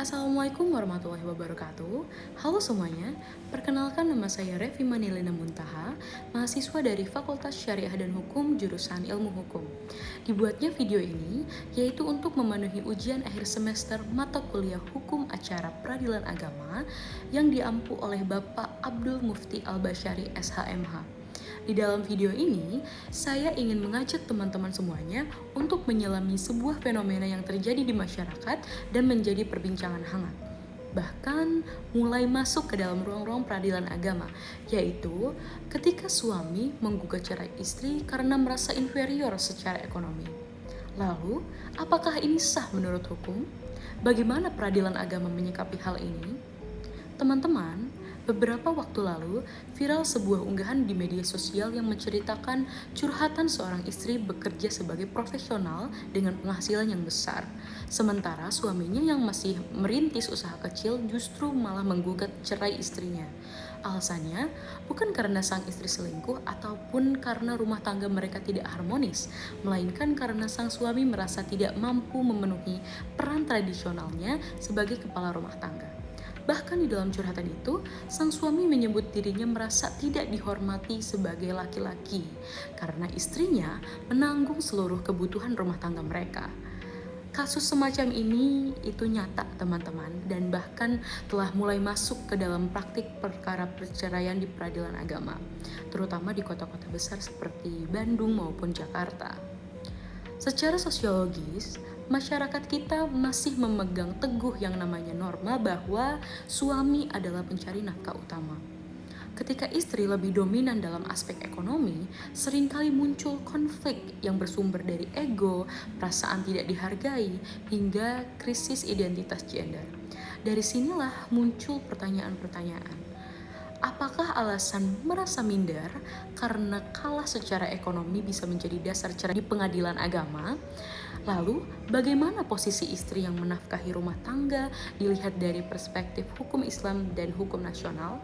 Assalamualaikum warahmatullahi wabarakatuh. Halo semuanya, perkenalkan nama saya Revi Manilina Muntaha, mahasiswa dari Fakultas Syariah dan Hukum jurusan Ilmu Hukum. Dibuatnya video ini yaitu untuk memenuhi ujian akhir semester mata kuliah Hukum Acara Peradilan Agama yang diampu oleh Bapak Abdul Mufti Al-Basyari SHMH. Di dalam video ini, saya ingin mengajak teman-teman semuanya untuk menyelami sebuah fenomena yang terjadi di masyarakat dan menjadi perbincangan hangat. Bahkan mulai masuk ke dalam ruang-ruang peradilan agama, yaitu ketika suami menggugat cerai istri karena merasa inferior secara ekonomi. Lalu, apakah ini sah menurut hukum? Bagaimana peradilan agama menyikapi hal ini? Teman-teman, beberapa waktu lalu viral sebuah unggahan di media sosial yang menceritakan curhatan seorang istri bekerja sebagai profesional dengan penghasilan yang besar. Sementara suaminya yang masih merintis usaha kecil justru malah menggugat cerai istrinya. Alasannya bukan karena sang istri selingkuh ataupun karena rumah tangga mereka tidak harmonis, melainkan karena sang suami merasa tidak mampu memenuhi peran tradisionalnya sebagai kepala rumah tangga. Bahkan di dalam curhatan itu, sang suami menyebut dirinya merasa tidak dihormati sebagai laki-laki karena istrinya menanggung seluruh kebutuhan rumah tangga mereka. Kasus semacam ini itu nyata teman-teman dan bahkan telah mulai masuk ke dalam praktik perkara perceraian di peradilan agama, terutama di kota-kota besar seperti Bandung maupun Jakarta. Secara sosiologis, masyarakat kita masih memegang teguh yang namanya norma bahwa suami adalah pencari nafkah utama. Ketika istri lebih dominan dalam aspek ekonomi, seringkali muncul konflik yang bersumber dari ego, perasaan tidak dihargai, hingga krisis identitas gender. Dari sinilah muncul pertanyaan-pertanyaan. Apakah alasan merasa minder karena kalah secara ekonomi bisa menjadi dasar cerai di pengadilan agama? Lalu, bagaimana posisi istri yang menafkahi rumah tangga dilihat dari perspektif hukum Islam dan hukum nasional?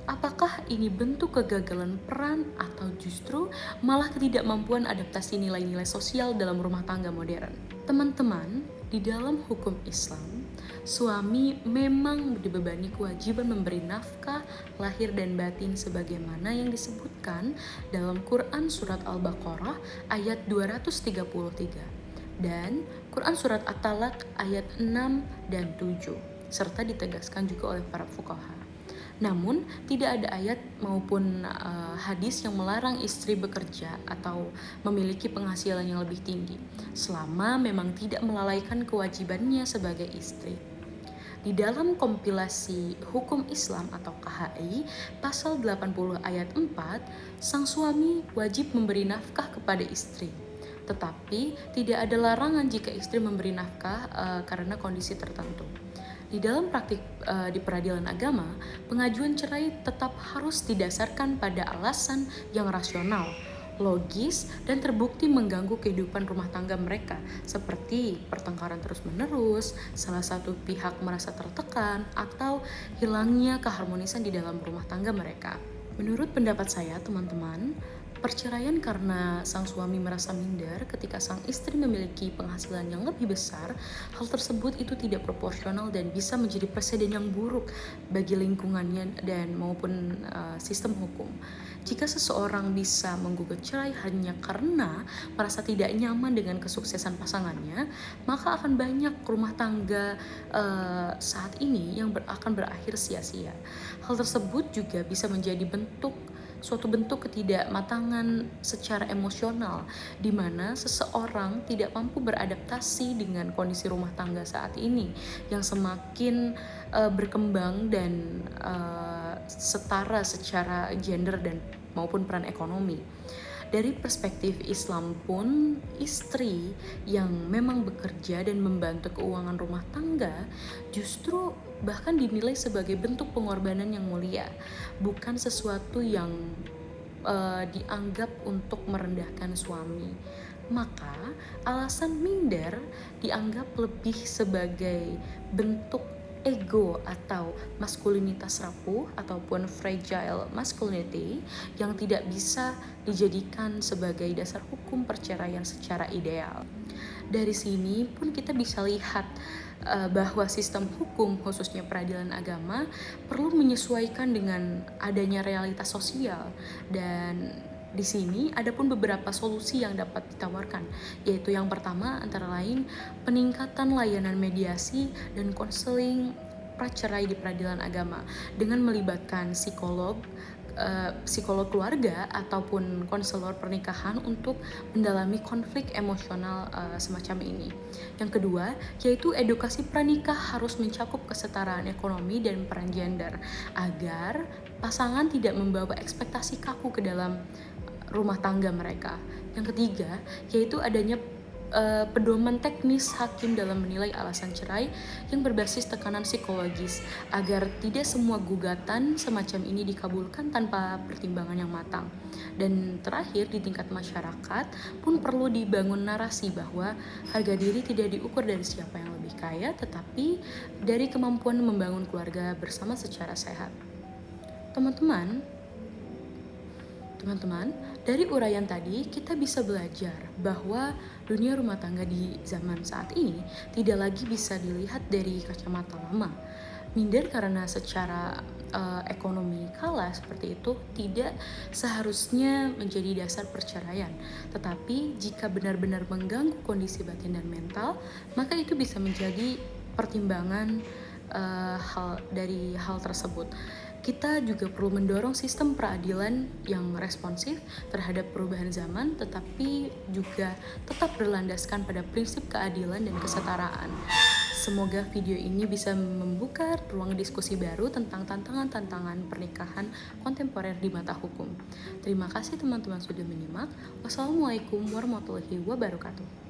Apakah ini bentuk kegagalan peran atau justru malah ketidakmampuan adaptasi nilai-nilai sosial dalam rumah tangga modern? Teman-teman, di dalam hukum Islam, suami memang dibebani kewajiban memberi nafkah lahir dan batin sebagaimana yang disebutkan dalam Quran Surat Al-Baqarah ayat 233 dan Quran Surat At-Talaq ayat 6 dan 7 serta ditegaskan juga oleh para fuqaha. Namun, tidak ada ayat maupun hadis yang melarang istri bekerja atau memiliki penghasilan yang lebih tinggi, selama memang tidak melalaikan kewajibannya sebagai istri. Di dalam kompilasi Hukum Islam atau KHI, pasal 80 ayat 4, sang suami wajib memberi nafkah kepada istri. Tetapi tidak ada larangan jika istri memberi nafkah karena kondisi tertentu. Di dalam praktik di peradilan agama, pengajuan cerai tetap harus didasarkan pada alasan yang rasional, logis, dan terbukti mengganggu kehidupan rumah tangga mereka, seperti pertengkaran terus-menerus, salah satu pihak merasa tertekan, atau hilangnya keharmonisan di dalam rumah tangga mereka. Menurut pendapat saya, teman-teman, perceraian karena sang suami merasa minder ketika sang istri memiliki penghasilan yang lebih besar, hal tersebut itu tidak proporsional dan bisa menjadi presiden yang buruk bagi lingkungannya dan maupun sistem hukum. Jika seseorang bisa menggugat cerai hanya karena merasa tidak nyaman dengan kesuksesan pasangannya, maka akan banyak rumah tangga saat ini yang akan berakhir sia-sia. Hal tersebut juga bisa menjadi suatu bentuk ketidakmatangan secara emosional, di mana seseorang tidak mampu beradaptasi dengan kondisi rumah tangga saat ini yang semakin berkembang dan setara secara gender dan maupun peran ekonomi. Dari perspektif Islam pun, istri yang memang bekerja dan membantu keuangan rumah tangga justru bahkan dinilai sebagai bentuk pengorbanan yang mulia, bukan sesuatu yang dianggap untuk merendahkan suami. Maka alasan minder dianggap lebih sebagai bentuk ego atau maskulinitas rapuh ataupun fragile masculinity yang tidak bisa dijadikan sebagai dasar hukum perceraian secara ideal. Dari sini pun kita bisa lihat bahwa sistem hukum, khususnya peradilan agama, perlu menyesuaikan dengan adanya realitas sosial. Dan di sini ada pun beberapa solusi yang dapat ditawarkan, yaitu yang pertama antara lain peningkatan layanan mediasi dan konseling pracerai di peradilan agama dengan melibatkan psikolog keluarga ataupun konselor pernikahan untuk mendalami konflik emosional semacam ini. Yang kedua, yaitu edukasi pranikah harus mencakup kesetaraan ekonomi dan peran gender agar pasangan tidak membawa ekspektasi kaku ke dalam rumah tangga mereka. Yang ketiga, yaitu adanya pedoman teknis hakim dalam menilai alasan cerai yang berbasis tekanan psikologis agar tidak semua gugatan semacam ini dikabulkan tanpa pertimbangan yang matang. Dan terakhir, di tingkat masyarakat pun perlu dibangun narasi bahwa harga diri tidak diukur dari siapa yang lebih kaya, tetapi dari kemampuan membangun keluarga bersama secara sehat. Teman-teman, dari uraian tadi kita bisa belajar bahwa dunia rumah tangga di zaman saat ini tidak lagi bisa dilihat dari kacamata lama. Minder karena secara ekonomi kalah seperti itu tidak seharusnya menjadi dasar perceraian. Tetapi jika benar-benar mengganggu kondisi batin dan mental, maka itu bisa menjadi pertimbangan hal tersebut. Kita juga perlu mendorong sistem peradilan yang responsif terhadap perubahan zaman, tetapi juga tetap berlandaskan pada prinsip keadilan dan kesetaraan. Semoga video ini bisa membuka ruang diskusi baru tentang tantangan-tantangan pernikahan kontemporer di mata hukum. Terima kasih teman-teman sudah menyimak. Wassalamualaikum warahmatullahi wabarakatuh.